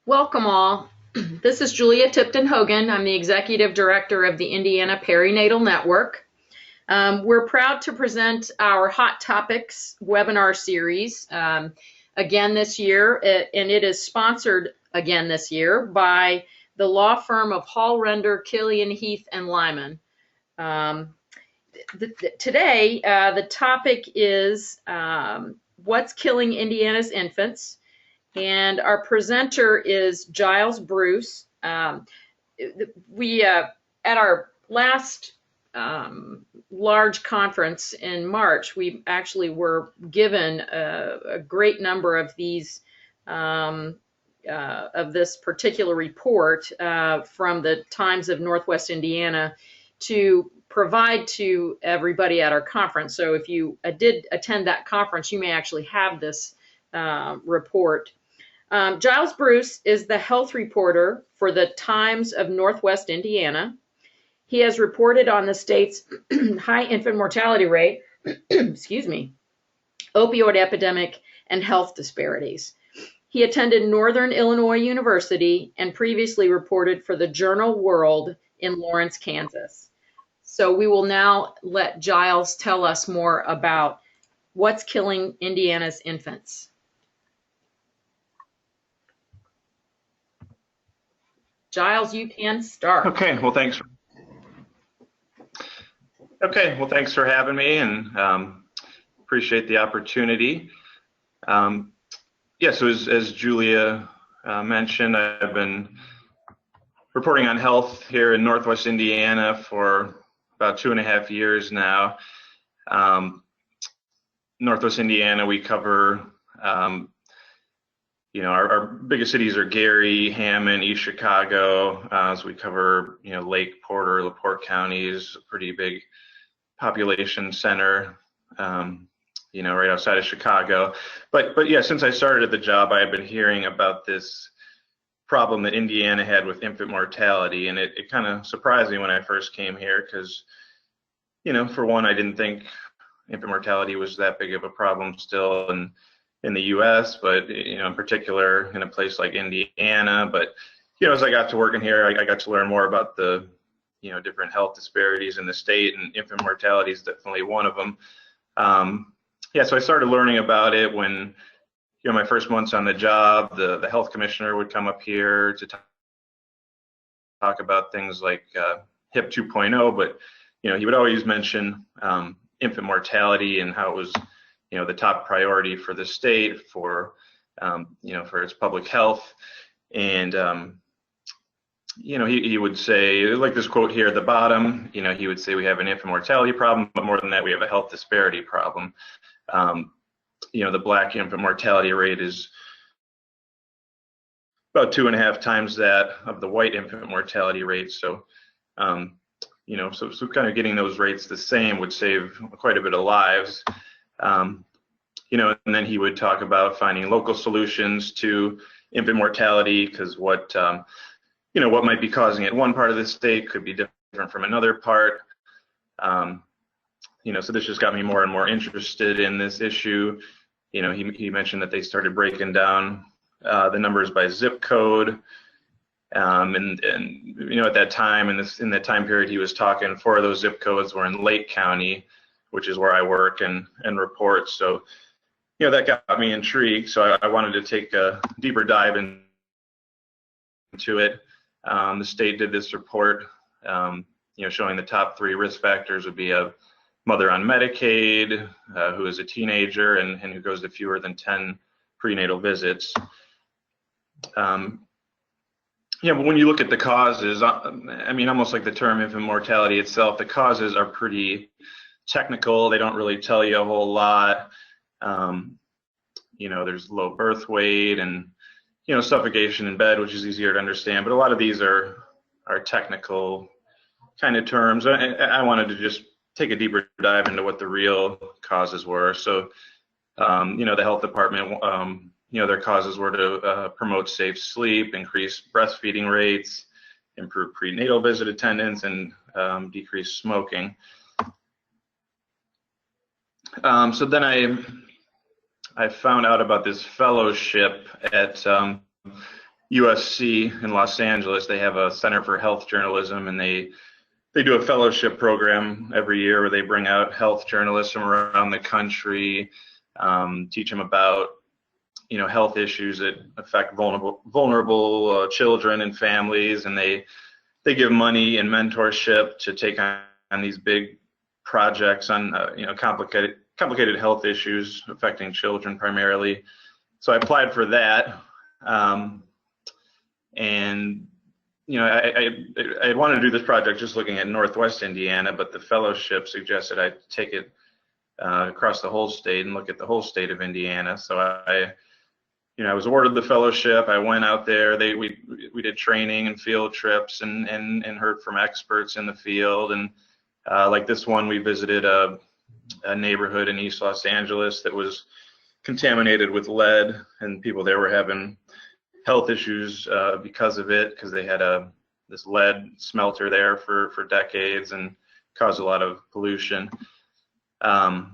Welcome all. This is Julia Tipton Hogan. I'm the Executive Director of the Indiana Perinatal Network. We're proud to present our Hot Topics webinar series again this year, and it is sponsored again this year by the law firm of Hall, Render, Killian, Heath, and Lyman. Today, the topic is what's killing Indiana's infants. And our presenter is Giles Bruc. We at our last large conference in March, we actually were given a great number of these of this particular report from the Times of Northwest Indiana to provide to everybody at our conference. So if you did attend that conference, you may actually have this report. Giles Bruc is the health reporter for the Times of Northwest Indiana. He has reported on the state's high infant mortality rate, excuse me, opioid epidemic, and health disparities. He attended Northern Illinois University and previously reported for the Journal World in Lawrence, Kansas. So we will now let Giles tell us more about what's killing Indiana's infants. Giles, you can start. Okay, well, thanks for having me, and appreciate the opportunity. So as Julia mentioned, I've been reporting on health here in Northwest Indiana for about 2.5 years now. Northwest Indiana, we cover our biggest cities are Gary, Hammond, East Chicago. So we cover, Lake, Porter, LaPorte counties, a pretty big population center, right outside of Chicago. But yeah, since I started at the job, I have been hearing about this problem that Indiana had with infant mortality. And it kind of surprised me when I first came here because, for one, I didn't think infant mortality was that big of a problem still. And in the U.S., but in particular in a place like Indiana. But as I got to working here, I got to learn more about the different health disparities in the state, and infant mortality is definitely one of them. So I started learning about it when my first months on the job. The health commissioner would come up here to talk about things like HIP 2.0, but he would always mention infant mortality and how it was the top priority for the state for its public health. And, he would say, like this quote here at the bottom, he would say we have an infant mortality problem, but more than that, we have a health disparity problem. The Black infant mortality rate is about 2.5 times that of the white infant mortality rate. So, so kind of getting those rates the same would save quite a bit of lives. And then he would talk about finding local solutions to infant mortality, because what might be causing it in one part of the state could be different from another part. So this just got me more and more interested in this issue. He mentioned that they started breaking down the numbers by zip code. And at that time, in that time period he was talking, 4 of those zip codes were in Lake County, which is where I work and report. So, that got me intrigued. So I wanted to take a deeper dive into it. The state did this report, showing the top 3 risk factors would be a mother on Medicaid, who is a teenager and who goes to fewer than 10 prenatal visits. But when you look at the causes, almost like the term infant mortality itself, the causes are pretty technical. They don't really tell you a whole lot. There's low birth weight and, suffocation in bed, which is easier to understand. But a lot of these are technical kind of terms. I wanted to just take a deeper dive into what the real causes were. So, the health department, their causes were to promote safe sleep, increase breastfeeding rates, improve prenatal visit attendance, and decrease smoking. So then I found out about this fellowship at USC in Los Angeles, they have a Center for Health Journalism, and they do a fellowship program every year where they bring out health journalists from around the country, teach them about health issues that affect vulnerable children and families, and they give money and mentorship to take on these big projects on complicated health issues affecting children primarily. So I applied for that, and I wanted to do this project just looking at Northwest Indiana, but the fellowship suggested I take it across the whole state and look at the whole state of Indiana. So I was awarded the fellowship. I went out there. We did training and field trips and heard from experts in the field. And like this one, we visited a neighborhood in East Los Angeles that was contaminated with lead, and people there were having health issues because of it, because they had this lead smelter there for decades and caused a lot of pollution. So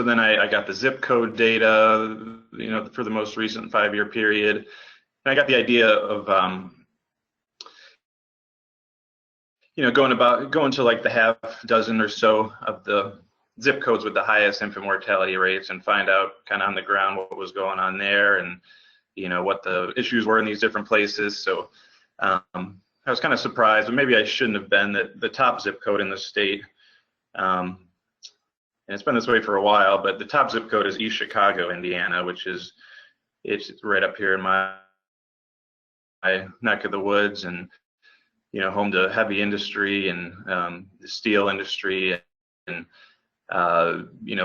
then I got the zip code data, for the most recent 5-year period, and I got the idea of, going to like the half dozen or so of the zip codes with the highest infant mortality rates and find out kind of on the ground what was going on there and, what the issues were in these different places. So I was kind of surprised, but maybe I shouldn't have been, that the top zip code in the state, and it's been this way for a while, but the top zip code is East Chicago, Indiana, it's right up here in my neck of the woods, and home to heavy industry and the steel industry, and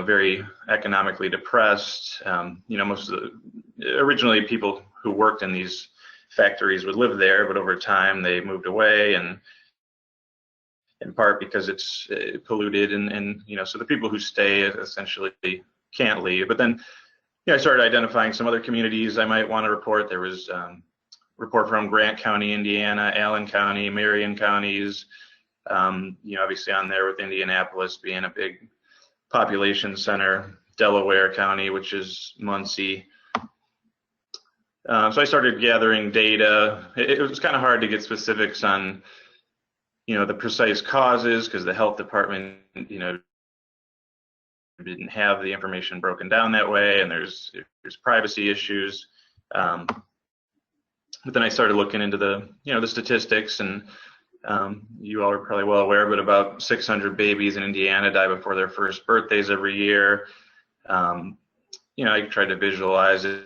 very economically depressed. Most of originally people who worked in these factories would live there, but over time they moved away, and in part because it's polluted, and so the people who stay essentially can't leave. But then I started identifying some other communities I might want to report. There was report from Grant County, Indiana, Allen County, Marion counties, obviously on there with Indianapolis being a big population center, Delaware County, which is Muncie. So I started gathering data. It was kind of hard to get specifics on, the precise causes, because the health department, didn't have the information broken down that way, and there's privacy issues. But then I started looking into the statistics, and you all are probably well aware, but about 600 babies in Indiana die before their first birthdays every year. I tried to visualize it,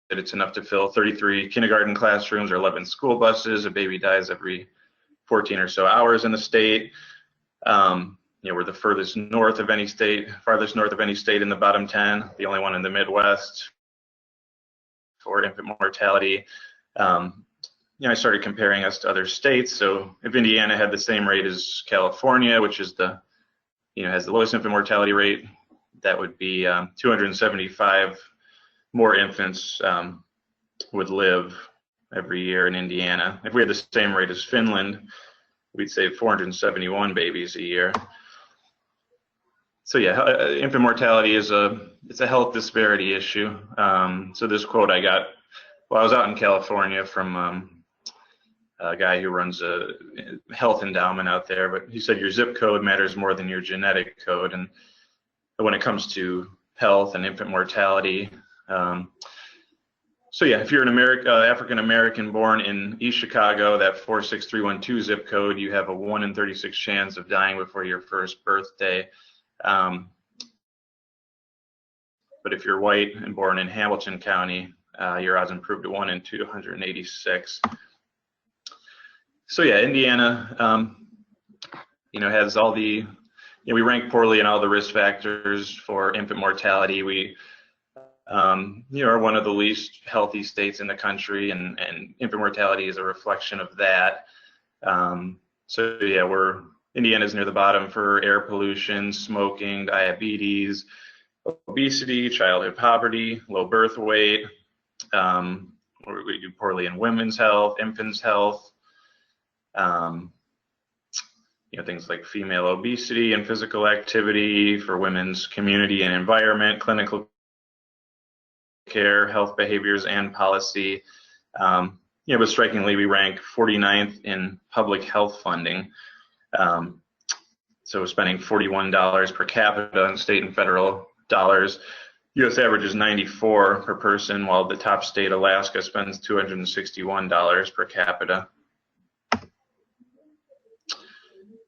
that it's enough to fill 33 kindergarten classrooms or 11 school buses. A baby dies every 14 or so hours in the state. We're the farthest north of any state in the bottom 10, the only one in the Midwest for infant mortality. I started comparing us to other states. So if Indiana had the same rate as California, which is has the lowest infant mortality rate, that would be 275 more infants would live every year in Indiana. If we had the same rate as Finland, we'd save 471 babies a year. So infant mortality it's a health disparity issue. So this quote I got while I was out in California from a guy who runs a health endowment out there, but he said your zip code matters more than your genetic code. And when it comes to health and infant mortality, if you're an African American born in East Chicago, that 46312 zip code, you have a 1 in 36 chance of dying before your first birthday. But if you're white and born in Hamilton County, your odds improve to 1 in 286. So Indiana, has all the, we rank poorly in all the risk factors for infant mortality. We, are one of the least healthy states in the country, and infant mortality is a reflection of that. Indiana's near the bottom for air pollution, smoking, diabetes, obesity, childhood poverty, low birth weight. We do poorly in women's health, infants' health. Things like female obesity and physical activity, for women's community and environment, clinical care, health behaviors, and policy. But strikingly, we rank 49th in public health funding. So spending $41 per capita in state and federal dollars. U.S. average is $94 per person, while the top state, Alaska, spends $261 per capita.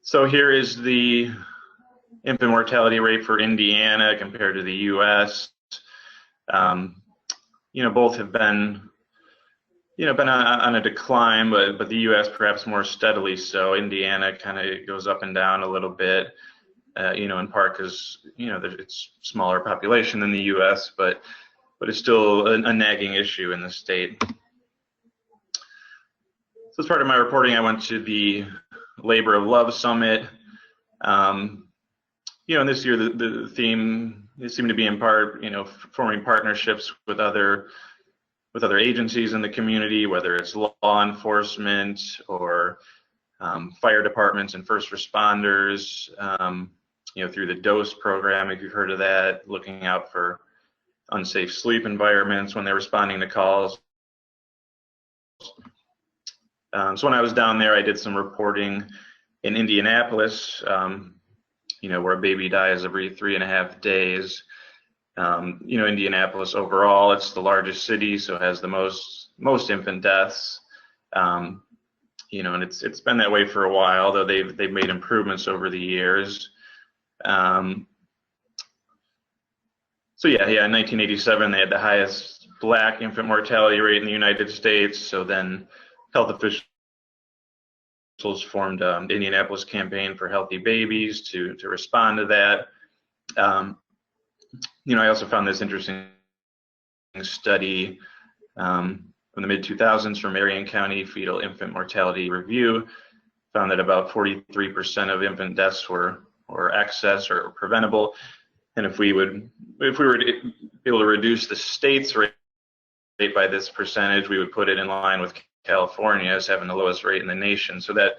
So here is the infant mortality rate for Indiana compared to the U.S. Both have been on a decline, but the U.S. perhaps more steadily so. Indiana kind of goes up and down a little bit, in part because it's smaller population than the U.S., but it's still a nagging issue in the state. So as part of my reporting, I went to the Labor of Love Summit. And this year the theme seemed to be in part, forming partnerships with other agencies in the community, whether it's law enforcement or fire departments and first responders, through the DOSE program, if you've heard of that, looking out for unsafe sleep environments when they're responding to calls. So when I was down there, I did some reporting in Indianapolis, where a baby dies every 3.5 days. Indianapolis overall, it's the largest city, so it has the most infant deaths. And it's been that way for a while, though they've made improvements over the years. So in 1987 they had the highest Black infant mortality rate in the United States. So then health officials formed the Indianapolis Campaign for Healthy Babies to respond to that. I also found this interesting study from the mid-2000s from Marion County Fetal Infant Mortality Review, found that about 43% of infant deaths were excess or preventable. And if we were to be able to reduce the state's rate by this percentage, we would put it in line with California as having the lowest rate in the nation. So that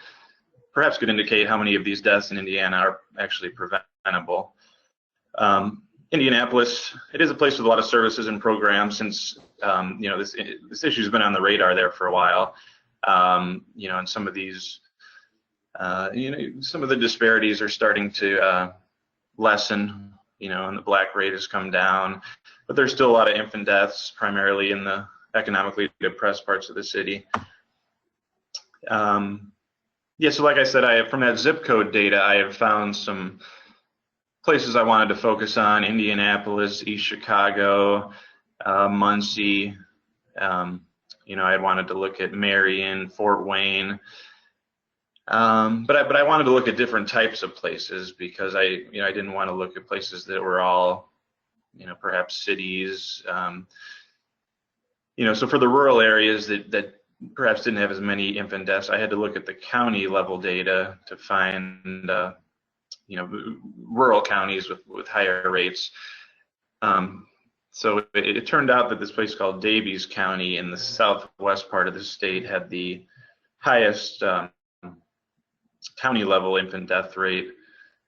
perhaps could indicate how many of these deaths in Indiana are actually preventable. Indianapolis, it is a place with a lot of services and programs since, this issue has been on the radar there for a while. And some of these, some of the disparities are starting to lessen, and the Black rate has come down, but there's still a lot of infant deaths, primarily in the economically depressed parts of the city. So like I said, from that zip code data, I have found some places I wanted to focus on: Indianapolis, East Chicago, Muncie. I wanted to look at Marion, Fort Wayne. But I wanted to look at different types of places because I didn't want to look at places that were all, perhaps cities. So for the rural areas that perhaps didn't have as many infant deaths, I had to look at the county level data to find, rural counties with higher rates. So it turned out that this place called Daviess County in the southwest part of the state had the highest county level infant death rate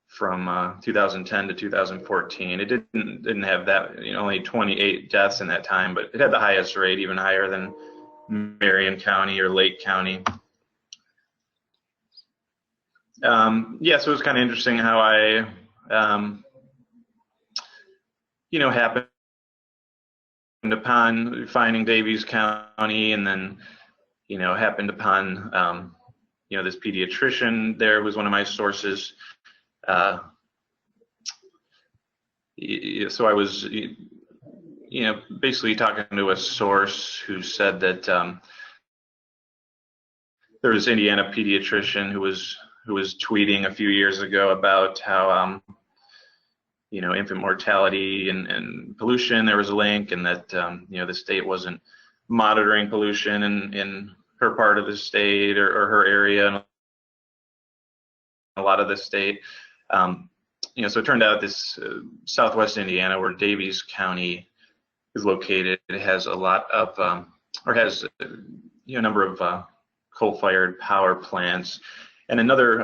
from 2010 to 2014. It didn't have that, only 28 deaths in that time, but it had the highest rate, even higher than Marion County or Lake County. So it was kind of interesting how I, happened upon finding Daviess County, and then, happened upon, this pediatrician there was one of my sources. So I was, basically talking to a source who said that there was an Indiana pediatrician who was tweeting a few years ago about how infant mortality and pollution, there was a link, and that the state wasn't monitoring pollution in her part of the state or her area and a lot of the state. So it turned out this southwest Indiana, where Daviess County is located, it has a lot of, has a number of coal-fired power plants. And another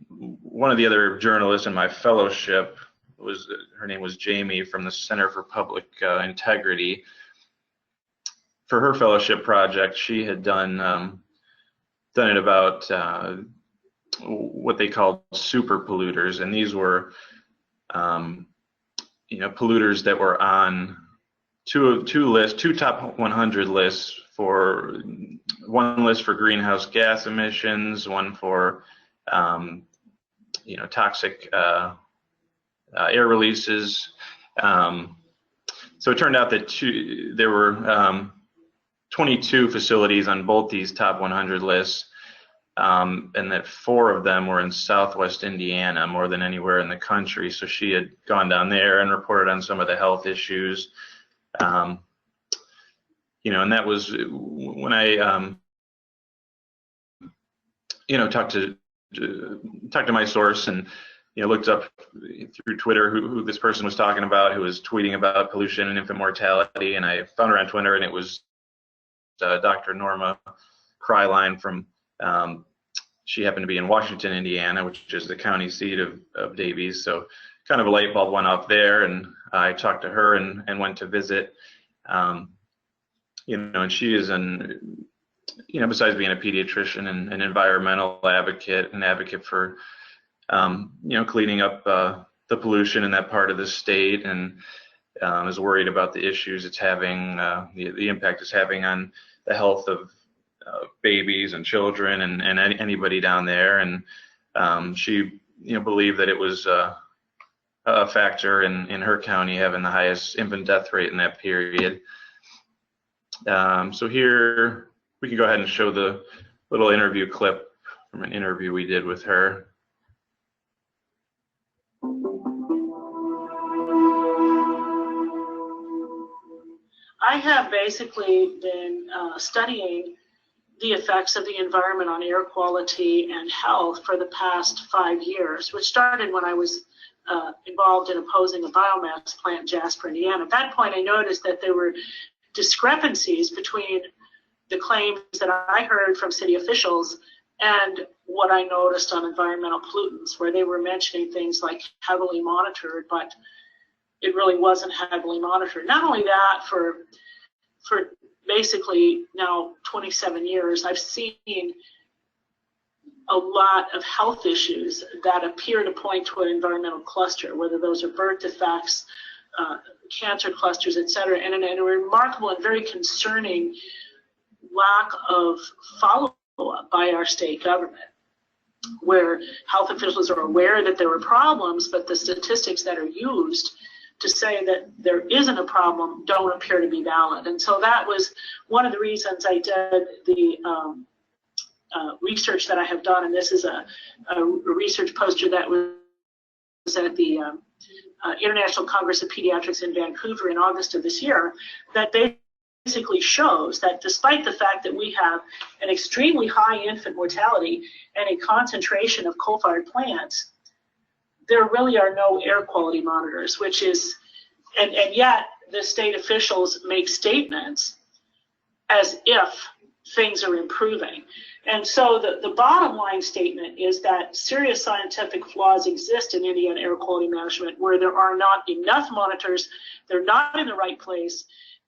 one of the other journalists in my fellowship her name was Jamie from the Center for Public Integrity. For her fellowship project, she had done it about what they called super polluters, and these were polluters that were on two top 100 lists. For one list for greenhouse gas emissions, one for toxic air releases. So it turned out that there were 22 facilities on both these top 100 lists, and that 4 of them were in Southwest Indiana, more than anywhere in the country. So she had gone down there and reported on some of the health issues. And that was when I talked to my source and looked up through Twitter who this person was talking about, who was tweeting about pollution and infant mortality, and I found her on Twitter, and it was Dr. Norma Kryline from, she happened to be in Washington, Indiana, which is the county seat of Davies. So kind of a light bulb went off there, and I talked to her and went to visit. And she is besides being a pediatrician and an environmental advocate, an advocate for, cleaning up the pollution in that part of the state, and is worried about the issues it's having, the impact it's having on the health of babies and children and anybody down there. And she, believed that it was a factor in her county having the highest infant death rate in that period. So here we can go ahead and show the little interview clip from an interview we did with her. I have basically been studying the effects of the environment on air quality and health for the past 5 years, which started when I was involved in opposing a biomass plant in Jasper, Indiana. At that point, I noticed that there were discrepancies between the claims that I heard from city officials and what I noticed on environmental pollutants, where they were mentioning things like heavily monitored, but it really wasn't heavily monitored. Not only that, for basically now 27 years, I've seen a lot of health issues that appear to point to an environmental cluster, whether those are birth defects, cancer clusters, et cetera, and a remarkable and very concerning lack of follow-up by our state government, where health officials are aware that there are problems, but the statistics that are used to say that there isn't a problem don't appear to be valid. And so that was one of the reasons I did the research that I have done, and this is a research poster that was at the International Congress of Pediatrics in Vancouver in August of this year, that basically shows that despite the fact that we have an extremely high infant mortality and a concentration of coal-fired plants, there really are no air quality monitors, which is, and yet the state officials make statements as if things are improving. And so the bottom line statement is that serious scientific flaws exist in Indiana air quality management, where there are not enough monitors, they're not in the right place,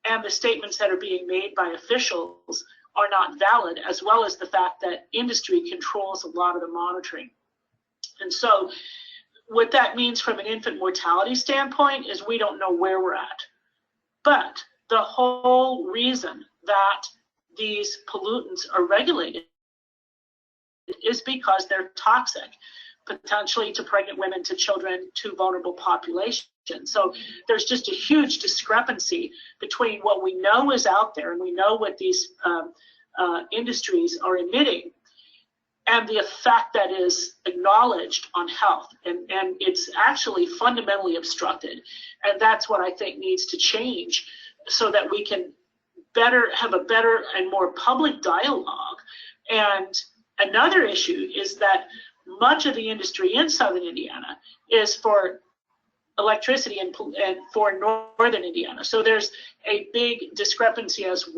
and the statements that are being made by officials are not valid, as well as the fact that industry controls a lot of the monitoring. And so what that means from an infant mortality standpoint is we don't know where we're at. But the whole reason that these pollutants are regulated is because they're toxic, potentially to pregnant women, to children, to vulnerable populations. So there's just a huge discrepancy between what we know is out there and we know what these industries are emitting and the effect that is acknowledged on health. And it's actually fundamentally obstructed. And that's what I think needs to change so that we can have a better and more public dialogue. And another issue is that much of the industry in southern Indiana is for electricity and for northern Indiana. So there's a big discrepancy as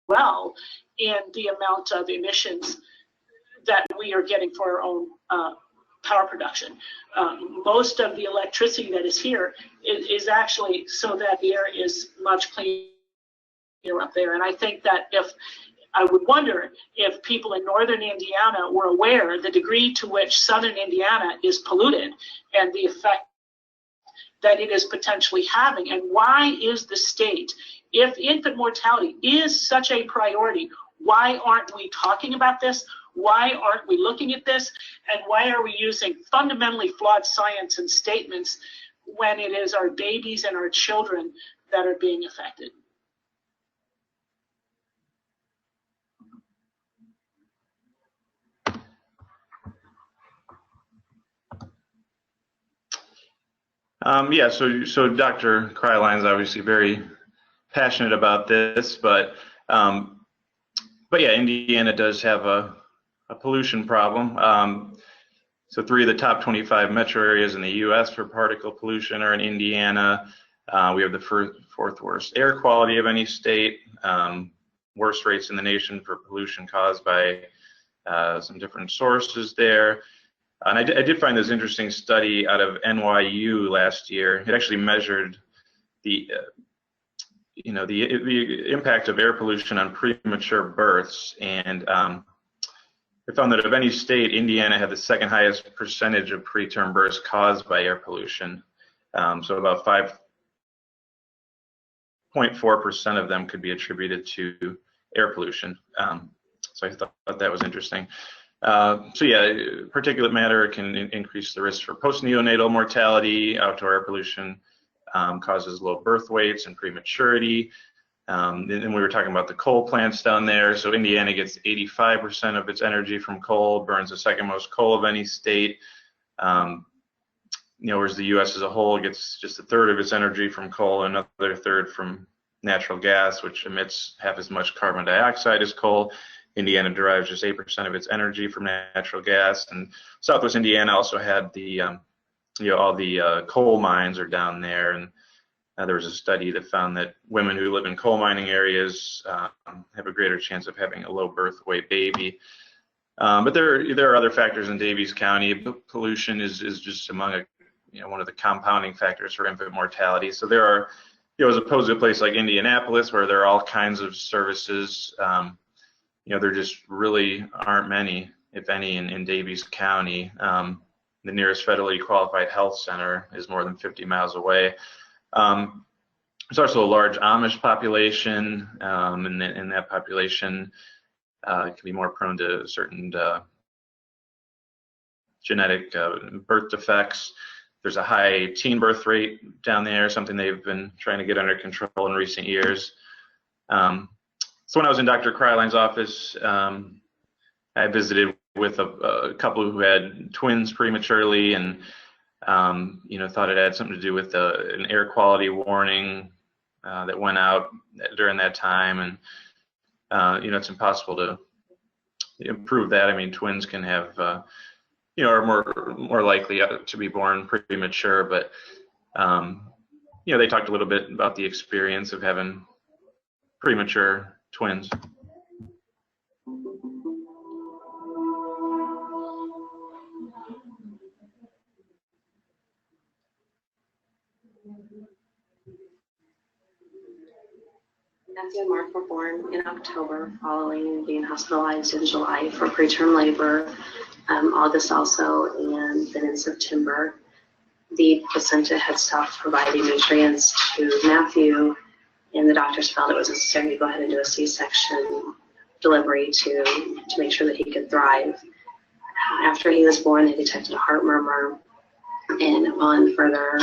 well in the amount of emissions that we are getting for our own power production. Most of the electricity that is here is actually so that the air is much cleaner up there. And I think that I would wonder if people in northern Indiana were aware the degree to which southern Indiana is polluted and the effect that it is potentially having. And why is the state, if infant mortality is such a priority, why aren't we talking about this? Why aren't we looking at this? And why are we using fundamentally flawed science and statements when it is our babies and our children that are being affected? Yeah, so Dr. Kryline's obviously very passionate about this, but yeah, Indiana does have a pollution problem. So 3 of the top 25 metro areas in the U.S. for particle pollution are in Indiana. We have the fourth worst air quality of any state, worst rates in the nation for pollution caused by some different sources there. And I did find this interesting study out of NYU last year. It actually measured the impact of air pollution on premature births, and it found that of any state, Indiana had the second highest percentage of preterm births caused by air pollution. So about 5.4% of them could be attributed to air pollution. So I thought that was interesting. So yeah, particulate matter can increase the risk for post-neonatal mortality. Outdoor air pollution causes low birth weights and prematurity. And we were talking about the coal plants down there. So Indiana gets 85% of its energy from coal, burns the second most coal of any state. Whereas the U.S. as a whole gets just a third of its energy from coal, and another third from natural gas, which emits half as much carbon dioxide as coal. Indiana derives just 8% of its energy from natural gas, and Southwest Indiana also had the, all the coal mines are down there, and there was a study that found that women who live in coal mining areas have a greater chance of having a low birth weight baby. But there are other factors in Daviess County. Pollution is just among one of the compounding factors for infant mortality. So there are, as opposed to a place like Indianapolis where there are all kinds of services. There just really aren't many, if any, in Daviess County. The nearest federally qualified health center is more than 50 miles away. There's also a large Amish population, and that population can be more prone to certain genetic birth defects. There's a high teen birth rate down there, something they've been trying to get under control in recent years. So when I was in Dr. Kryline's office, I visited with a couple who had twins prematurely, and thought it had something to do with an air quality warning that went out during that time, and it's impossible to improve that. I mean, twins can have are more likely to be born premature, but they talked a little bit about the experience of having premature twins. Matthew and Mark were born in October, following being hospitalized in July for preterm labor, August also, and then in September. The placenta had stopped providing nutrients to Matthew, and the doctors felt it was necessary to go ahead and do a C-section delivery to make sure that he could thrive. After he was born, they detected a heart murmur, and upon further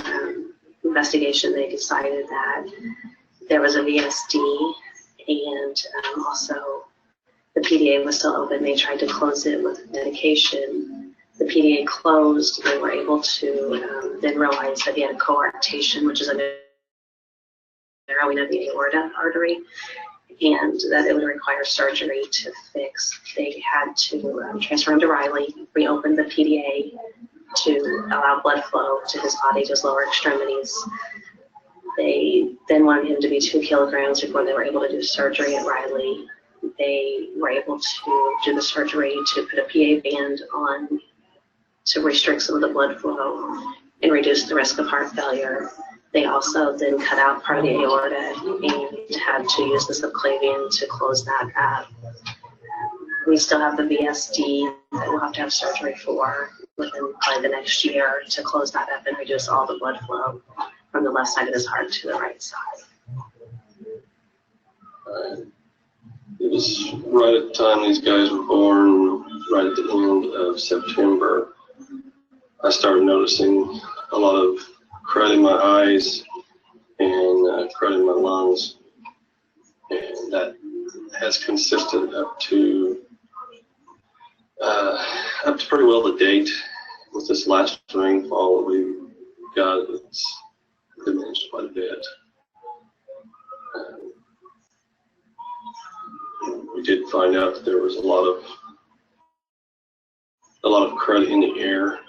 investigation, they decided that there was a VSD, and also the PDA was still open. They tried to close it with medication. The PDA closed. They were able to then realize that he had a coarctation, which is a narrowing of the aorta artery, and that it would require surgery to fix. They had to transfer him to Riley, reopen the PDA to allow blood flow to his body, to his lower extremities. They then wanted him to be 2 kilograms before they were able to do surgery at Riley. They were able to do the surgery to put a PA band on to restrict some of the blood flow and reduce the risk of heart failure. They also then cut out part of the aorta and had to use the subclavian to close that up. We still have the VSD that we'll have to have surgery for within probably the next year to close that up and reduce all the blood flow from the left side of his heart to the right side. It was right at the time these guys were born, right at the end of September. I started noticing a lot of crud in my eyes and crud in my lungs, and that has consisted up to pretty well the date. With this last rainfall that we got, it's diminished quite a bit. We did find out that there was a lot of crud in the air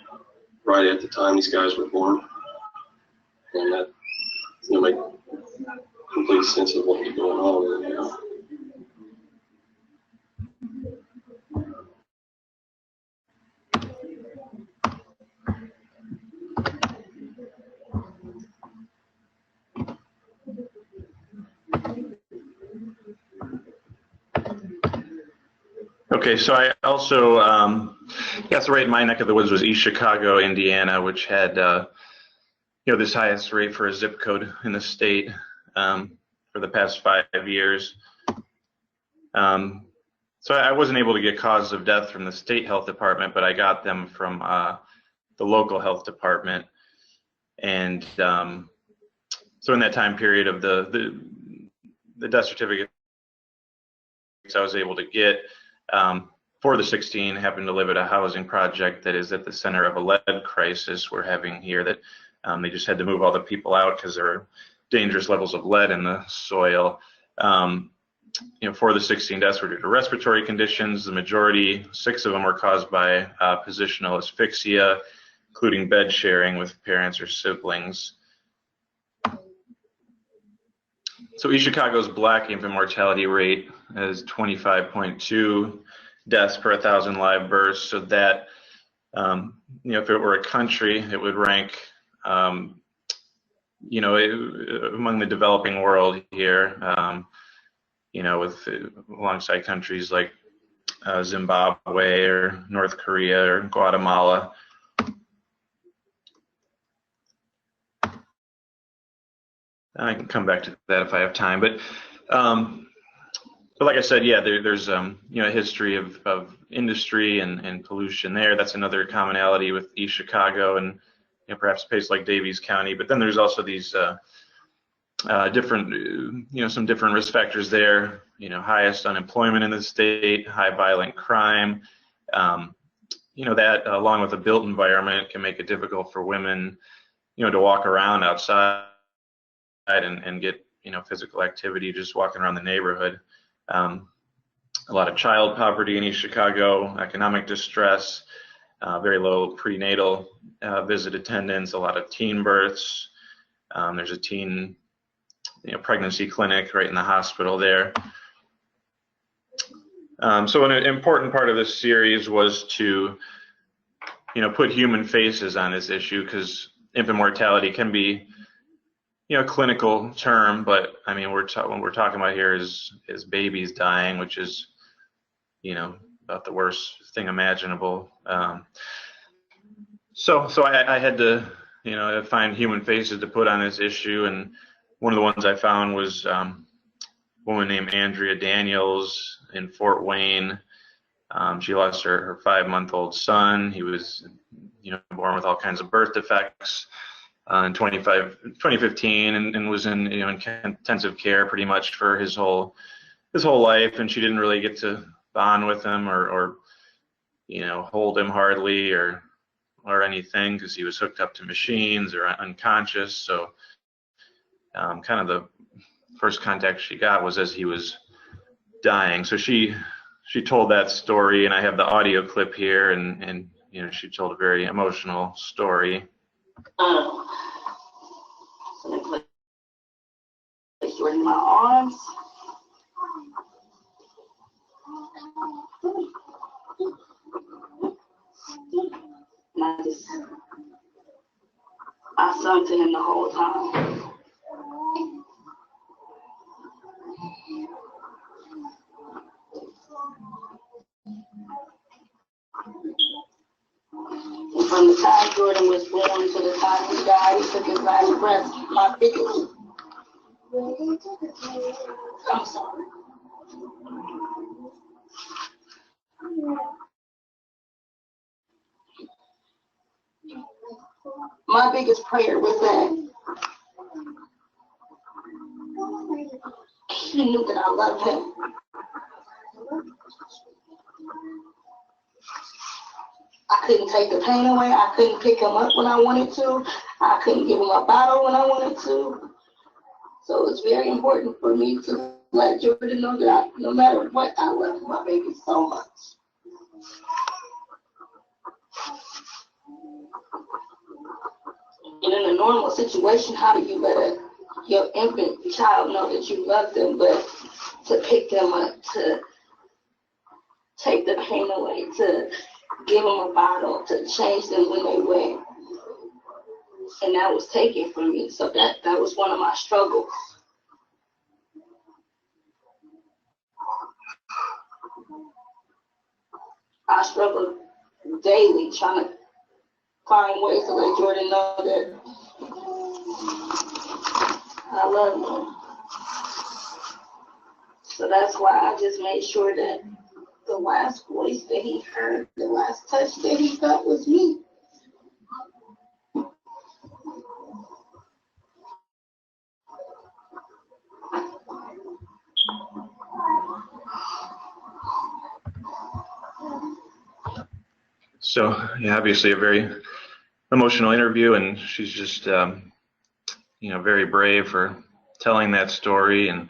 right at the time these guys were born, and that make complete sense of what was going on. Okay, so I also, so right in my neck of the woods was East Chicago, Indiana, which had, this highest rate for a zip code in the state for the past 5 years. So I wasn't able to get causes of death from the state health department, but I got them from the local health department. And so in that time period of the death certificate I was able to get, for the 16, happened to live at a housing project that is at the center of a lead crisis we're having here, that they just had to move all the people out because there are dangerous levels of lead in the soil. For the 16 deaths were due to respiratory conditions. The majority, 6 of them, were caused by positional asphyxia, including bed sharing with parents or siblings. So East Chicago's Black infant mortality rate is 25.2 deaths per 1,000 live births. So that, if it were a country, it would rank, among the developing world here, alongside countries like Zimbabwe or North Korea or Guatemala. I can come back to that if I have time, but like I said, there's a history of industry and pollution there. That's another commonality with East Chicago and perhaps a place like Davies County. But then there's also these different, some different risk factors there. Highest unemployment in the state, high violent crime. That along with a built environment can make it difficult for women, to walk around outside and get physical activity just walking around the neighborhood. A lot of child poverty in East Chicago, economic distress, very low prenatal visit attendance, a lot of teen births. There's a teen pregnancy clinic right in the hospital there. So an important part of this series was to put human faces on this issue, because infant mortality can be a clinical term, but I mean, what we're talking about here is babies dying, which is, about the worst thing imaginable. So I had to, find human faces to put on this issue, and one of the ones I found was a woman named Andrea Daniels in Fort Wayne. She lost her 5-month-old son. He was, born with all kinds of birth defects. In 2015, and was in intensive care pretty much for his whole life, and she didn't really get to bond with him or hold him hardly or anything, because he was hooked up to machines or unconscious. So kind of the first contact she got was as he was dying. So she told that story, and I have the audio clip here, and she told a very emotional story. So they place you in my arms. And I sung to him the whole time. And from the time Jordan was born to the time he died, he took his last breath. I'm sorry. My biggest prayer was that he knew that I loved him. I couldn't take the pain away. I couldn't pick him up when I wanted to. I couldn't give him a bottle when I wanted to. So it's very important for me to let Jordan know that no matter what, I love my baby so much. And in a normal situation, how do you let your infant child know that you love them, but to pick them up, to take the pain away, to give them a bottle, to change them when they wet? And that was taken from me. So that was one of my struggles. I struggled daily trying to find ways to let Jordan know that I love him. So that's why I just made sure that the last voice that he heard, the last touch that he felt was me. So, yeah, obviously a very emotional interview, and she's just, very brave for telling that story and,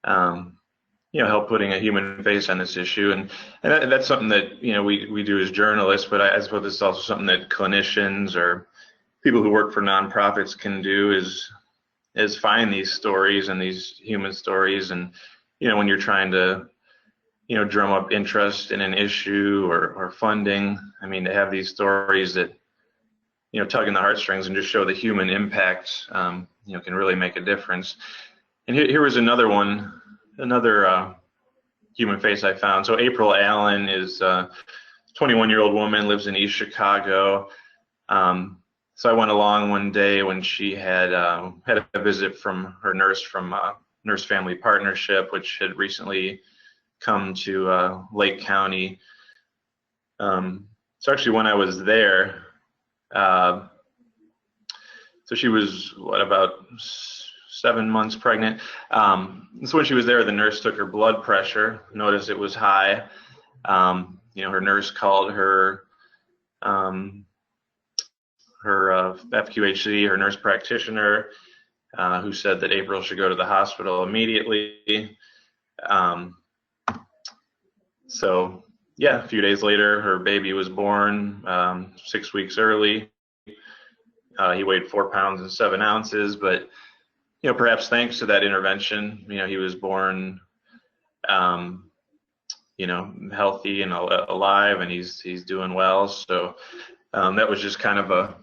help putting a human face on this issue. And that's something that, we do as journalists, but I suppose it's also something that clinicians or people who work for nonprofits can do is find these stories and these human stories. And, when you're trying to, drum up interest in an issue or funding, I mean, to have these stories that, tug in the heartstrings and just show the human impact, can really make a difference. And here was another human face I found. So April Allen is a 21-year-old woman, lives in East Chicago. So I went along one day when she had a visit from her nurse from Nurse Family Partnership, which had recently come to Lake County. So actually when I was there, so she was, about 7 months pregnant. So when she was there, the nurse took her blood pressure, noticed it was high. Her nurse called her FQHC, her nurse practitioner, who said that April should go to the hospital immediately. So yeah, a few days later, her baby was born, 6 weeks early. He weighed 4 pounds and 7 ounces, but perhaps thanks to that intervention, he was born, healthy and alive, and he's doing well. So that was just kind of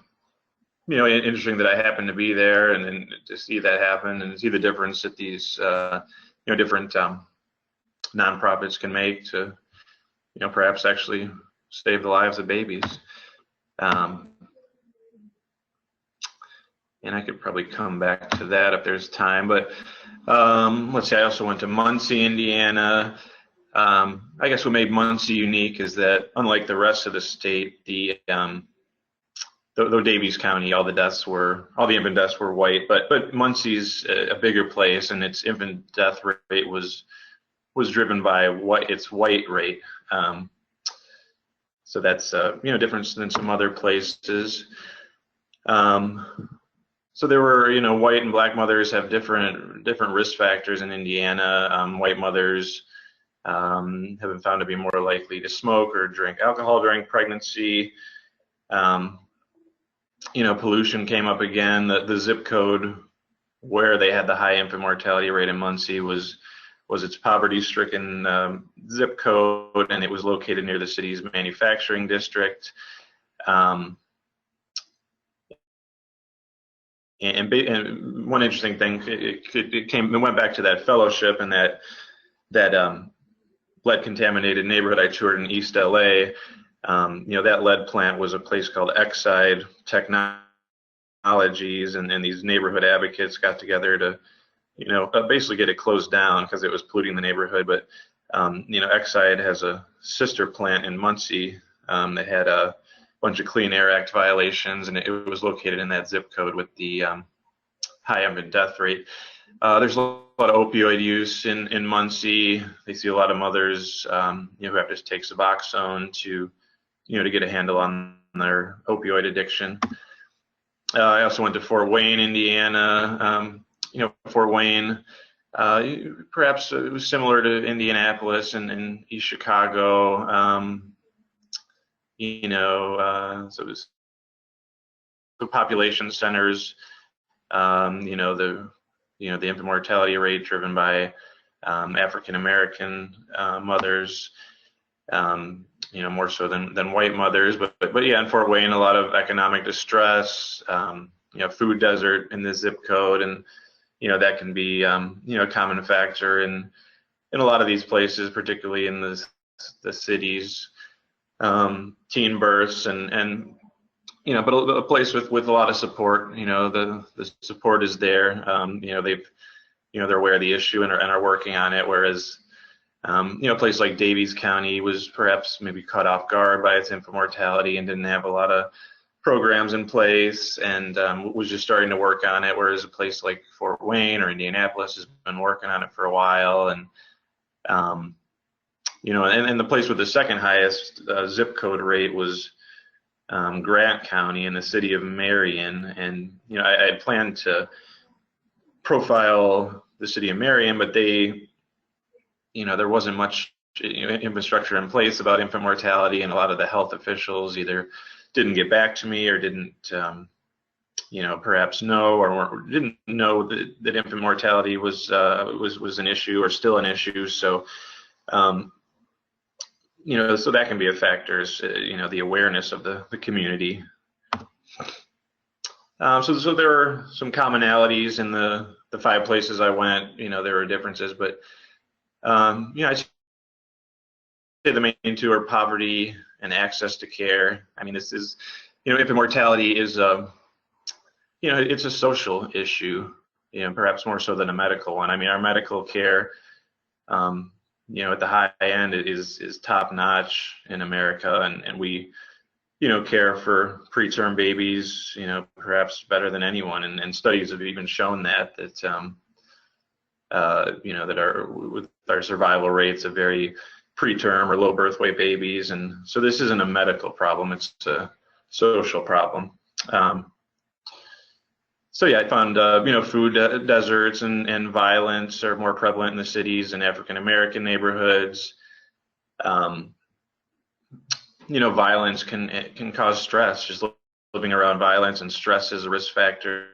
interesting that I happened to be there and to see that happen and see the difference that these, different nonprofits can make to, perhaps actually save the lives of babies. And I could probably come back to that if there's time, but let's see, I also went to Muncie, Indiana. I guess what made Muncie unique is that unlike the rest of the state, though Daviess County, all the infant deaths were white, but Muncie's a bigger place, and its infant death rate was driven by its white rate. So that's different than some other places. So there were, white and black mothers have different risk factors in Indiana. White mothers have been found to be more likely to smoke or drink alcohol during pregnancy. Pollution came up again. The zip code where they had the high infant mortality rate in Muncie was its poverty-stricken zip code, and it was located near the city's manufacturing district. Um, and one interesting thing, it went back to that fellowship and that lead contaminated neighborhood I toured in East LA. That lead plant was a place called Exide Technologies, and these neighborhood advocates got together to, basically get it closed down because it was polluting the neighborhood. But, Exide has a sister plant in Muncie that had a bunch of Clean Air Act violations, and it was located in that zip code with the high infant death rate. There's a lot of opioid use in Muncie. They see a lot of mothers, who have to take Suboxone to get a handle on their opioid addiction. I also went to Fort Wayne, Indiana. Fort Wayne, perhaps it was similar to Indianapolis and East Chicago. So it was the population centers. The infant mortality rate driven by African American mothers. More so than white mothers, but yeah, in Fort Wayne, a lot of economic distress, food desert in the zip code, and that can be a common factor in a lot of these places, particularly in the cities. Teen births and but a place with a lot of support. The support is there. They're aware of the issue and are working on it, whereas a place like Davies County was perhaps maybe caught off guard by its infant mortality and didn't have a lot of programs in place, and was just starting to work on it, whereas a place like Fort Wayne or Indianapolis has been working on it for a while. And and the place with the second highest zip code rate was Grant County in the city of Marion. And I had planned to profile the city of Marion, but there wasn't much infrastructure in place about infant mortality, and a lot of the health officials either didn't get back to me or didn't, perhaps know or didn't know that infant mortality was an issue or still an issue. So, so that can be a factor, the awareness of the community. So there are some commonalities in the 5 places I went. There were differences, but I'd say the main 2 are poverty and access to care. I mean, this is, infant mortality is it's a social issue, perhaps more so than a medical one. I mean, our medical care, at the high end is top notch in America, and we, care for preterm babies, perhaps better than anyone. And studies have even shown that that our survival rates of very preterm or low birth weight babies. And so this isn't a medical problem, it's a social problem. So yeah, I found, food deserts and violence are more prevalent in the cities and African American neighborhoods. Violence can cause stress. Just living around violence and stress is a risk factor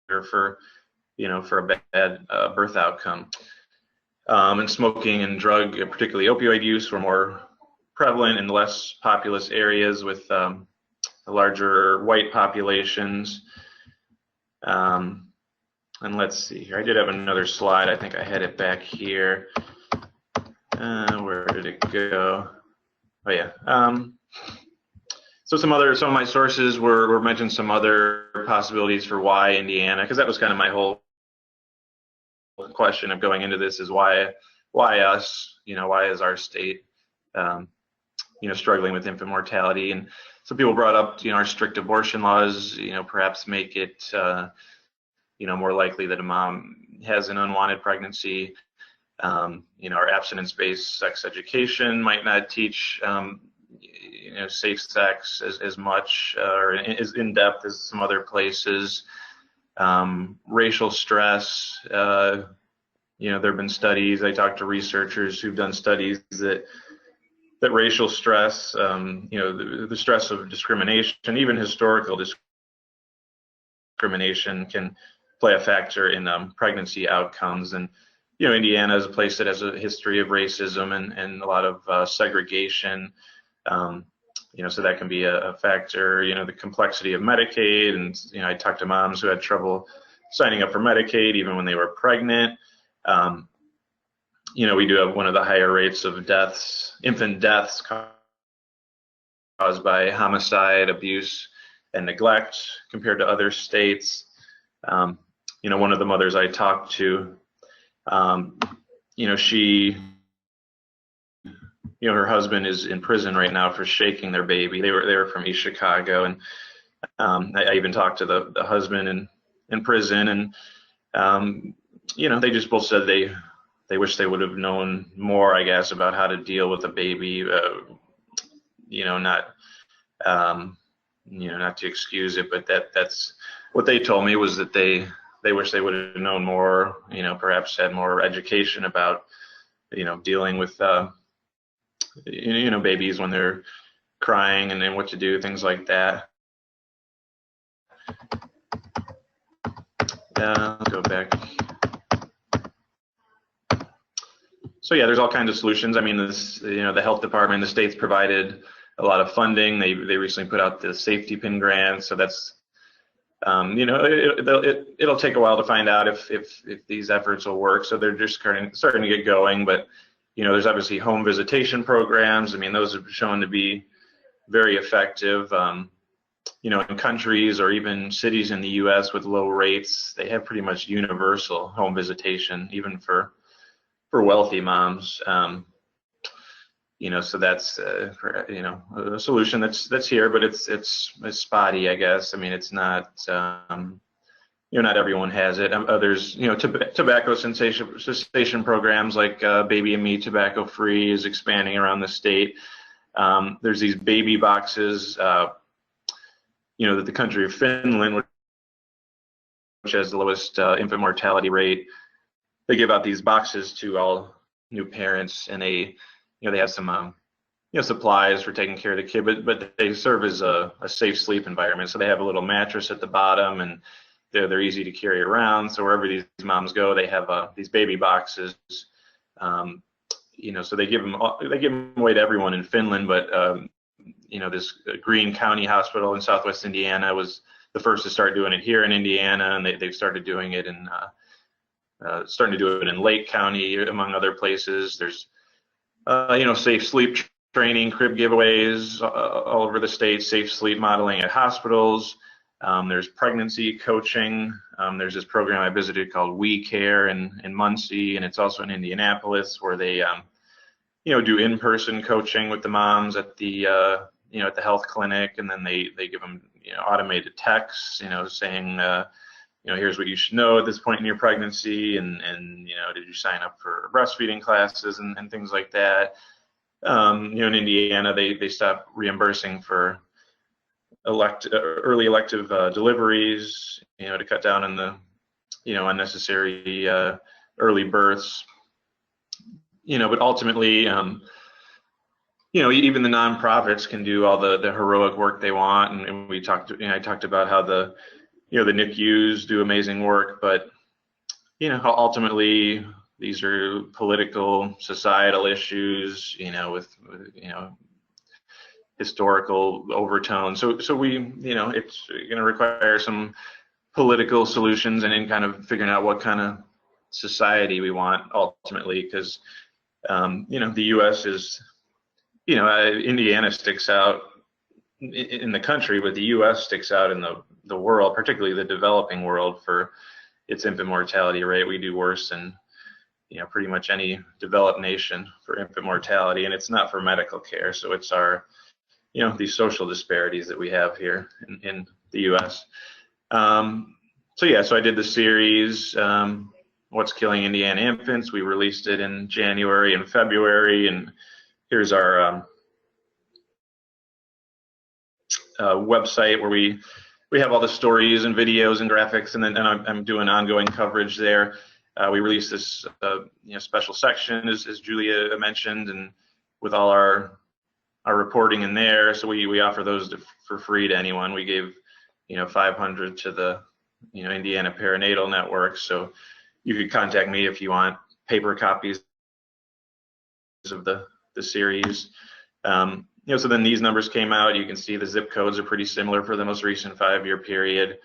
for a bad birth outcome. And smoking and drug, particularly opioid use, were more prevalent in less populous areas with larger white populations. And let's see here. I did have another slide. I think I had it back here. Where did it go? Oh yeah. So some of my sources were mentioned some other possibilities for why Indiana, because that was kind of my whole question of going into this, is why us? Why is our state struggling with infant mortality? And some people brought up our strict abortion laws perhaps make it more likely that a mom has an unwanted pregnancy. Our abstinence-based sex education might not teach safe sex as much or as in depth as some other places. Racial stress, there have been studies. I talked to researchers who've done studies that racial stress, the stress of discrimination, even historical discrimination, can play a factor in pregnancy outcomes. And Indiana is a place that has a history of racism and a lot of segregation. So that can be a factor. The complexity of Medicaid, and I talked to moms who had trouble signing up for Medicaid even when they were pregnant. We do have one of the higher rates of deaths, infant deaths caused by homicide, abuse, and neglect compared to other states. One of the mothers I talked to, she, her husband is in prison right now for shaking their baby. They were from East Chicago, and I even talked to the husband in prison, and they just both said they wish they would have known more, I guess, about how to deal with a baby. Not to excuse it, but that's what they told me, was that they wish they would have known more, perhaps had more education about, dealing with, babies when they're crying, and then what to do, things like that. I'll go back. So yeah, there's all kinds of solutions. I mean, the health department, the state's provided a lot of funding. They recently put out the safety pin grant, so that's it'll take a while to find out if these efforts will work. So they're just starting to get going. But there's obviously home visitation programs. I mean, those have shown to be very effective. In countries or even cities in the U.S. with low rates, they have pretty much universal home visitation, even for wealthy moms. So that's a solution that's here, but it's spotty, I guess. I mean, it's not not everyone has it. Others, tobacco cessation programs like Baby and Me Tobacco Free is expanding around the state. There's these baby boxes, that the country of Finland, which has the lowest infant mortality rate, they give out these boxes to all new parents, and they have some supplies for taking care of the kid, but they serve as a safe sleep environment. So they have a little mattress at the bottom, and they're easy to carry around. So wherever these moms go, they have these baby boxes. So they give them away to everyone in Finland, but this Greene County Hospital in Southwest Indiana was the first to start doing it here in Indiana, and they've started doing it starting to do it in Lake County, among other places. There's safe sleep training, crib giveaways all over the state, safe sleep modeling at hospitals. There's pregnancy coaching. There's this program I visited called We Care in Muncie, and it's also in Indianapolis, where they do in-person coaching with the moms at the at the health clinic, and then they give them automated texts, saying here's what you should know at this point in your pregnancy, and did you sign up for breastfeeding classes and things like that. In Indiana, they stopped reimbursing for early elective deliveries, to cut down on the unnecessary early births. But ultimately, even the nonprofits can do all the heroic work they want, and I talked about how the NICUs do amazing work, but ultimately these are political, societal issues, with historical overtones. So we, it's going to require some political solutions, and in kind of figuring out what kind of society we want ultimately, because the U.S. is, Indiana sticks out in the country, but the U.S. sticks out in the world, particularly the developing world, for its infant mortality rate. We do worse than pretty much any developed nation for infant mortality, and it's not for medical care. So it's our these social disparities that we have here in the U.S. So I did the series, What's Killing Indiana Infants. We released it in January and February, and here's our website where we have all the stories and videos and graphics, and then I'm doing ongoing coverage there. We released this special section, as Julia mentioned, and with all our reporting in there. So we offer those for free to anyone. We gave 500 to the Indiana Perinatal Network. So you could contact me if you want paper copies of the series. So then these numbers came out. You can see the zip codes are pretty similar for the most recent 5-year period.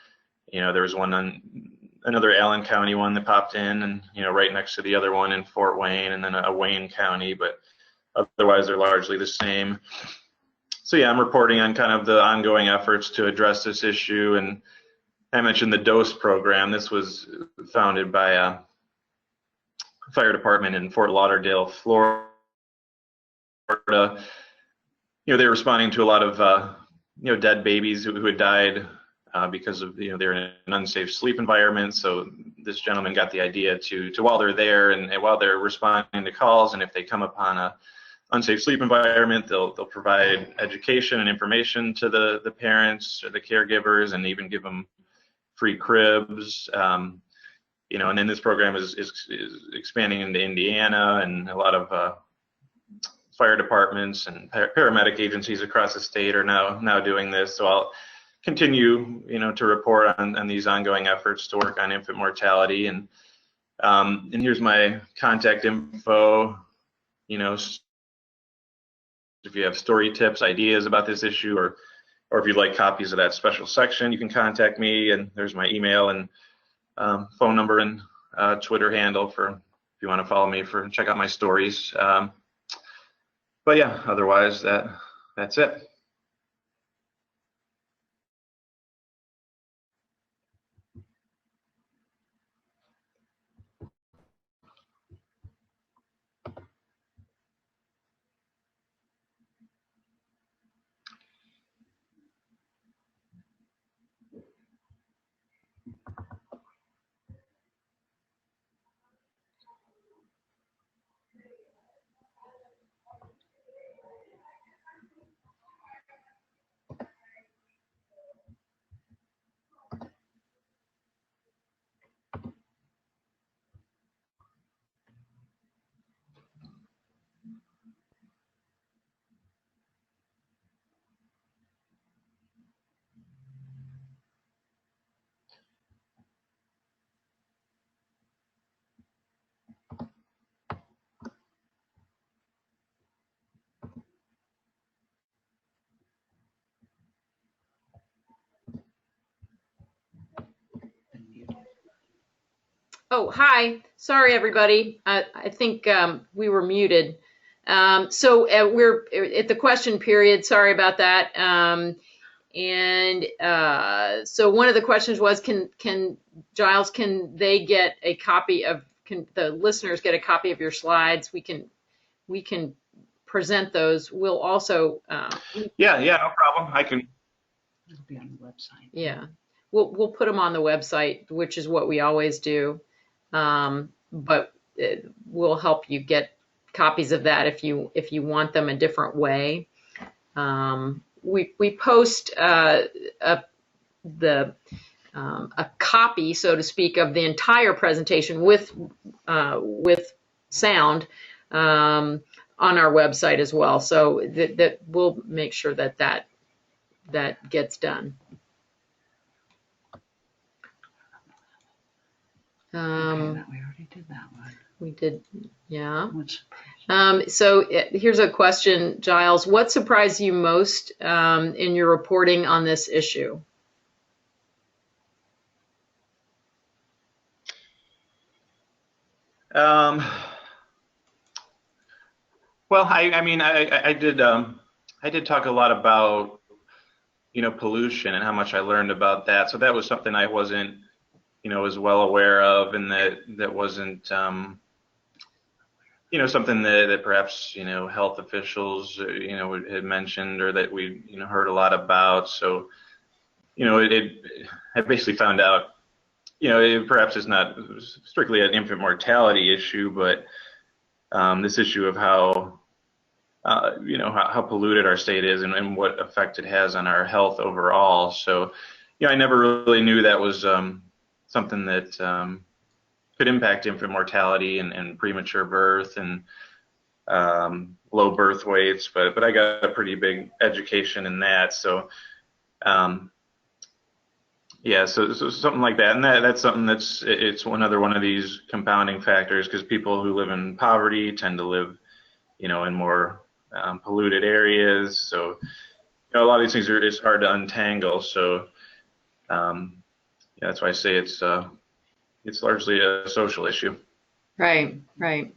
There was another Allen County one that popped in, and right next to the other one in Fort Wayne, and then a Wayne County, but otherwise they're largely the same. So yeah, I'm reporting on kind of the ongoing efforts to address this issue. And I mentioned the DOSE program. This was founded by a fire department in Fort Lauderdale, Florida. They were responding to a lot of dead babies who had died because of they're in an unsafe sleep environment. So this gentleman got the idea to while they're there and while they're responding to calls, and if they come upon a unsafe sleep environment, they'll provide education and information to the parents or the caregivers, and even give them free cribs. And then this program is expanding into Indiana, and a lot of fire departments and paramedic agencies across the state are now doing this. So I'll continue, to report on these ongoing efforts to work on infant mortality. And here's my contact info. If you have story tips, ideas about this issue, or if you'd like copies of that special section, you can contact me. And there's my email and phone number and Twitter handle if you want to follow me check out my stories. But yeah, otherwise that's it. Oh, hi. Sorry, everybody. I think we were muted. So we're at the question period. Sorry about that. So one of the questions was, Giles, can they get a copy of, can the listeners get a copy of your slides? We can present those. We'll also. Yeah, no problem. It'll be on the website. Yeah, we'll put them on the website, which is what we always do. But we'll help you get copies of that if you want them a different way. We post a copy, so to speak, of the entire presentation with sound on our website as well. So that we'll make sure that gets done. We already did that one. We did, yeah. What's So here's a question, Giles. What surprised you most in your reporting on this issue? Well, I did talk a lot about pollution and how much I learned about that. So that was something I wasn't as well aware of, and that wasn't something that perhaps health officials had mentioned, or that we heard a lot about. So I basically found out it perhaps is not strictly an infant mortality issue, but this issue of how how polluted our state is, and what effect it has on our health overall. So I never really knew that was something that could impact infant mortality and premature birth and low birth weights, but I got a pretty big education in that. So yeah, so something like that, and that's something it's another one of these compounding factors, because people who live in poverty tend to live in more polluted areas. So, a lot of these things it's hard to untangle. So, yeah, that's why I say it's largely a social issue. Right, right.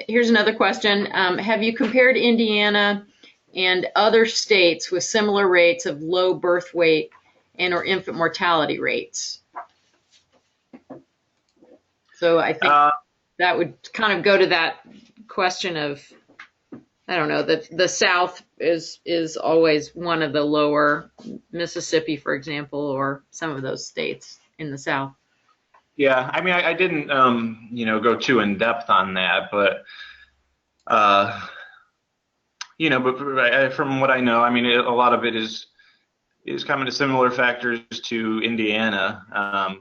Here's another question. Have you compared Indiana and other states with similar rates of low birth weight and or infant mortality rates? So I think that would kind of go to that question of, I don't know, the South is always one of the lower, Mississippi, for example, or some of those states in the South. Yeah, I mean, I didn't, go too in depth on that, but, but from what I know, I mean, a lot of it is coming to similar factors to Indiana.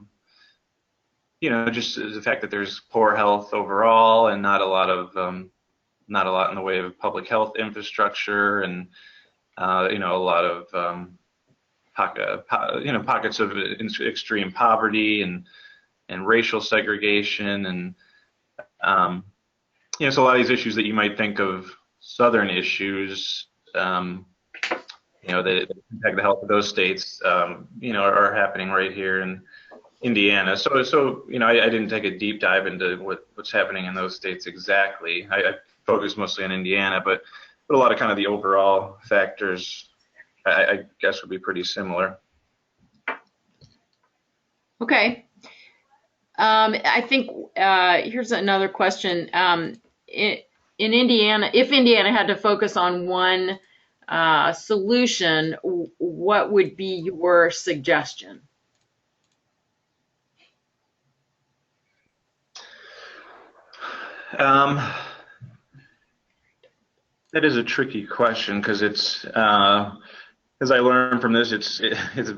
Just the fact that there's poor health overall and not a lot in the way of public health infrastructure, and a lot of pockets of extreme poverty and racial segregation, and so a lot of these issues that you might think of Southern issues, that impact the health of those states, are happening right here in Indiana. So I didn't take a deep dive into what's happening in those states exactly. I focused mostly on Indiana, but a lot of kind of the overall factors, I guess, would be pretty similar. Okay. I think here's another question. In Indiana, if Indiana had to focus on one solution, what would be your suggestion? That is a tricky question because it's, as I learned from this, it's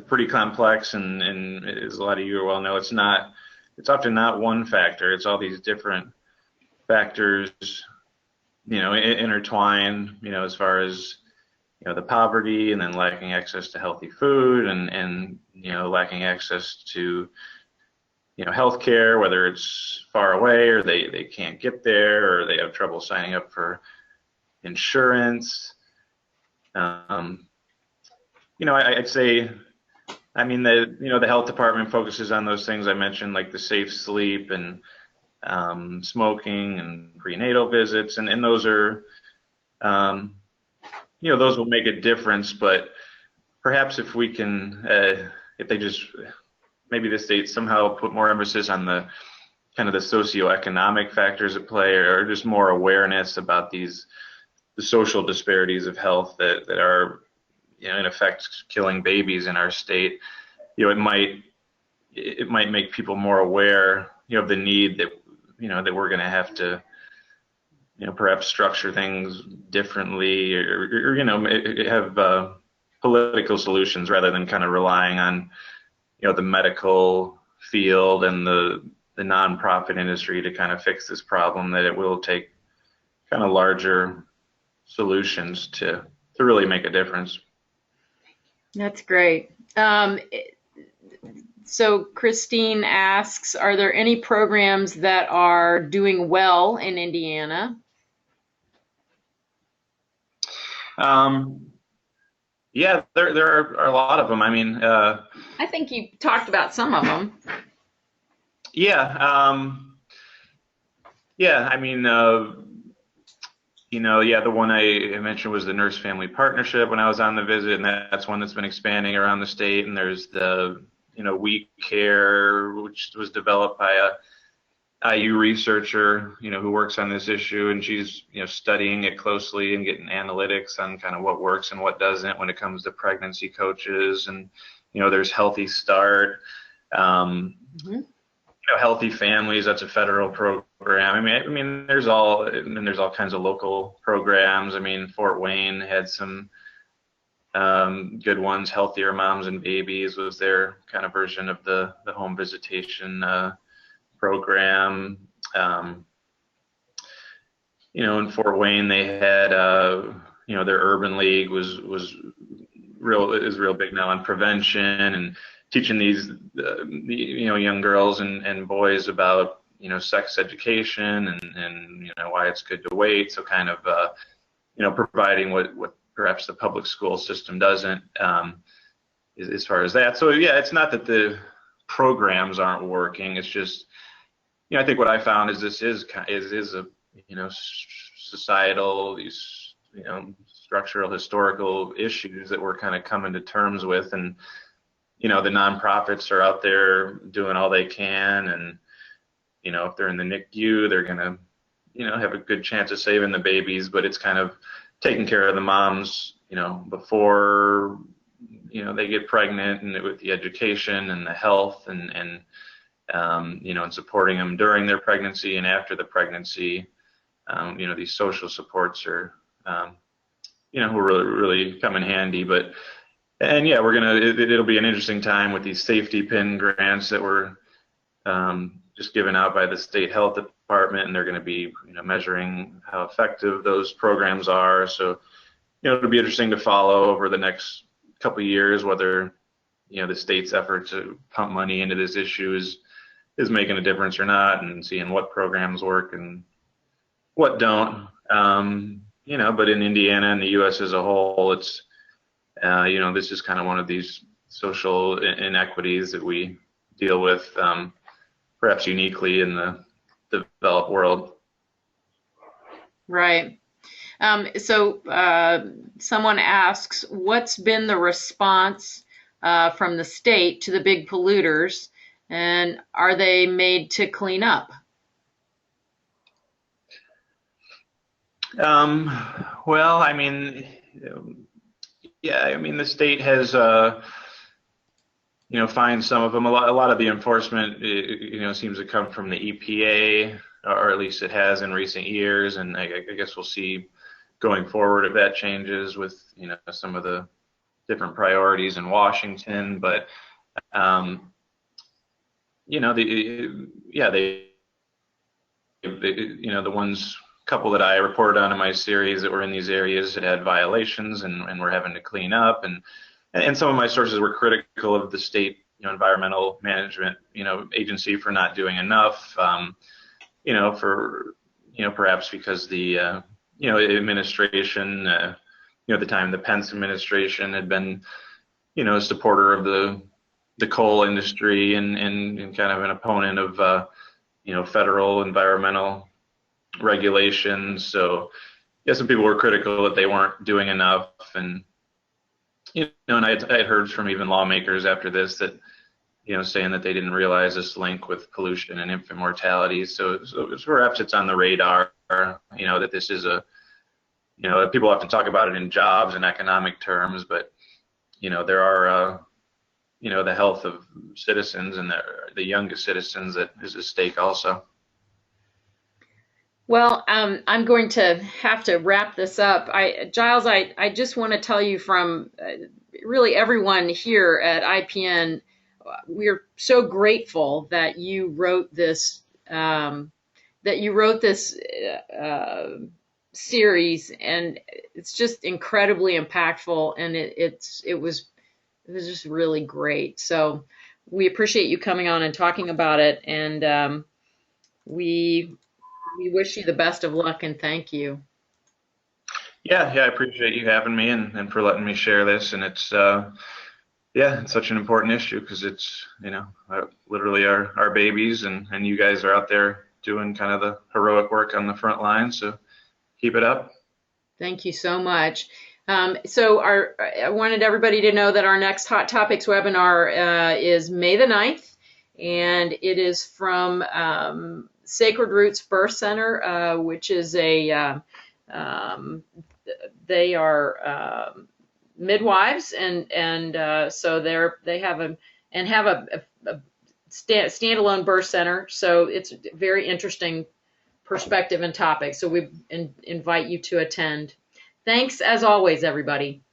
pretty complex, and as a lot of you well know, it's often not one factor. It's all these different factors, intertwined, as far as, the poverty, and then lacking access to healthy food, and lacking access to, healthcare, whether it's far away or they can't get there, or they have trouble signing up for insurance. I'd say, I mean, the health department focuses on those things I mentioned, like the safe sleep and smoking and prenatal visits, and those are, those will make a difference. But perhaps if we can, if they just, maybe the state somehow put more emphasis on the kind of the socioeconomic factors at play, or just more awareness about the social disparities of health that are, in effect, killing babies in our state. It might make people more aware, of the need that, that we're going to have to, perhaps structure things differently, or have political solutions rather than kind of relying on, the medical field and the nonprofit industry to kind of fix this problem. That it will take kind of larger solutions to really make a difference. That's great. So Christine asks, are there any programs that are doing well in Indiana? Yeah, there are a lot of them. I mean, I think you talked about some of them. Yeah. I mean, the one I mentioned was the Nurse Family Partnership when I was on the visit, and that's one that's been expanding around the state. And there's the, We Care, which was developed by a IU researcher, who works on this issue, and she's, studying it closely and getting analytics on kind of what works and what doesn't when it comes to pregnancy coaches. And, there's Healthy Start, Healthy Families, that's a federal program. I mean, there's all kinds of local programs. I mean, Fort Wayne had some good ones. Healthier Moms and Babies was their kind of version of the home visitation program. In Fort Wayne they had their Urban League is real big now on prevention and teaching these young girls and boys about sex education and why it's good to wait. So kind of providing what perhaps the public school system doesn't, as far as that. So yeah, it's not that the programs aren't working. It's just, I think what I found is this is a, societal, these, structural, historical issues that we're kind of coming to terms with. And, the nonprofits are out there doing all they can. And, if they're in the NICU, they're going to, have a good chance of saving the babies, but it's kind of taking care of the moms, before, they get pregnant, and with the education and the health and supporting them during their pregnancy and after the pregnancy. These social supports are, will really come in handy. And yeah, it'll be an interesting time with these safety pin grants that were just given out by the state health department, and they're going to be, measuring how effective those programs are. So, it'll be interesting to follow over the next couple of years whether, the state's effort to pump money into this issue is making a difference or not, and seeing what programs work and what don't. But in Indiana and the U.S. as a whole, it's, this is kind of one of these social inequities that we deal with, perhaps uniquely in the developed world. Right. So someone asks, what's been the response from the state to the big polluters, and are they made to clean up? Well, I mean, yeah, the state has, fined some of them. A lot of the enforcement, seems to come from the EPA, or at least it has in recent years. And I guess we'll see going forward if that changes with, some of the different priorities in Washington. But, the couple that I reported on in my series that were in these areas that had violations and were having to clean up. And some of my sources were critical of the state, environmental management, agency for not doing enough, perhaps because the, administration, at the time, the Pence administration had been, a supporter of the coal industry and kind of an opponent of, federal environmental regulations. So yeah, some people were critical that they weren't doing enough. And, and I had heard from even lawmakers after this that, saying that they didn't realize this link with pollution and infant mortality. So perhaps it's on the radar, that this is people often talk about it in jobs and economic terms, but, there are, the health of citizens and the youngest citizens that is at stake also. Well, I'm going to have to wrap this up. Giles, I just want to tell you from really everyone here at IPN, we're so grateful that you wrote this series, and it's just incredibly impactful, and it was just really great. So we appreciate you coming on and talking about it, and we wish you the best of luck, and thank you. Yeah, I appreciate you having me and for letting me share this. And it's, it's such an important issue because it's, literally our babies, and you guys are out there doing kind of the heroic work on the front line. So keep it up. Thank you so much. I wanted everybody to know that our next Hot Topics webinar is May the 9th, and it is from Sacred Roots Birth Center, which is they are midwives, and so they have a standalone birth center. So it's a very interesting perspective and topic. So we invite you to attend. Thanks as always, everybody.